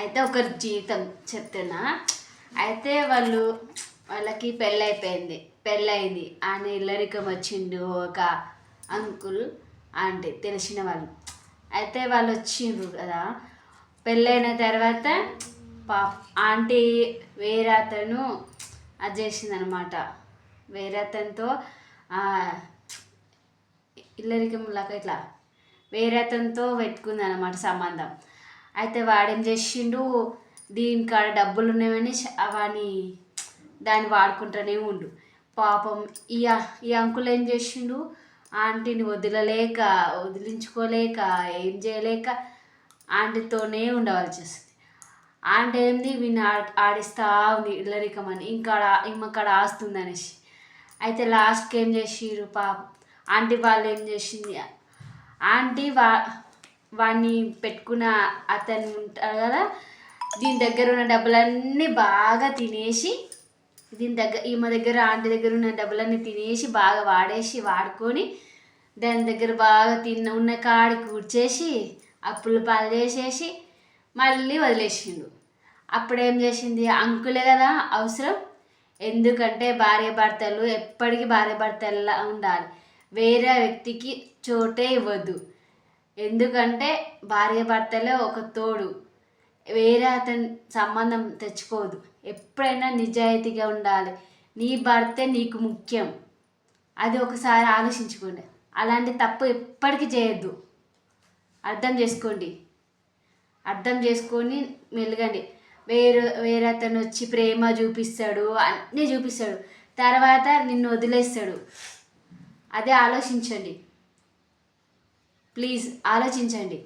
అయితే ఒకరి జీవితం చెప్తున్నా. అయితే వాళ్ళకి పెళ్ళయింది. ఆయన ఇల్లరికం వచ్చిండు ఒక అంకుల్ ఆంటీ తెలిసిన వాళ్ళు. అయితే వాళ్ళు వచ్చిండ్రు కదా. పెళ్ళైన తర్వాత ఆంటీ వేరే అతను అది చేసిందనమాట. వేరే అతనితో ఇల్లరికం లాగా ఇట్లా వేరే అతనితో పెట్టుకుంది అనమాట సంబంధం. అయితే వాడేం చేసిండు, దీని కాడ డబ్బులు ఉన్నాయని అవన్నీ దాన్ని వాడుకుంటూనే ఉండు. పాపం ఈ అంకుల్ ఏం చేసిండు, ఆంటీని వదిలించుకోలేక ఏం చేయలేక ఆంటీతోనే ఉండవలసి వస్తుంది. ఆంటీ ఏంది వీడిని ఆడిస్తూ ఉంది ఇల్లరికమని, ఈమెకాడ ఆస్తుంది అనేసి. అయితే లాస్ట్కి ఏం చేసిర్రు పాపం ఆంటీ వాళ్ళు ఏం చేసింది, ఆంటీ వాడిని పెట్టుకున్న అతను ఉంటాడు కదా, దీని దగ్గర ఉన్న డబ్బులన్నీ బాగా తినేసి ఈమె దగ్గర ఆంటీ దగ్గర ఉన్న డబ్బులన్నీ తినేసి బాగా వాడుకొని దాని దగ్గర బాగా ఉన్న కాడికి కూర్చేసి అప్పులు పాలు చేసేసి మళ్ళీ వదిలేసిండు. అప్పుడేం చేసింది, అంకులే కదా అవసరం. ఎందుకంటే భార్యాభర్తలు ఎప్పటికీ భార్యాభర్తల్లా ఉండాలి, వేరే వ్యక్తికి చోటే ఇవ్వద్దు. ఎందుకంటే భార్యాభర్తలే ఒక తోడు, వేరే అతని సంబంధం తెచ్చుకోవద్దు. ఎప్పుడైనా నిజాయితీగా ఉండాలి. నీ భర్తే నీకు ముఖ్యం, అది ఒకసారి ఆలోచించుకోండి. అలాంటి తప్పు ఎప్పటికీ చేయొద్దు. అర్థం చేసుకొని మెలగండి. వేరే అతను వచ్చి ప్రేమ చూపిస్తాడు, అన్నీ చూపిస్తాడు, తర్వాత నిన్ను వదిలేస్తాడు. అదే ఆలోచించండి, ప్లీజ్ ఆలోచించండి.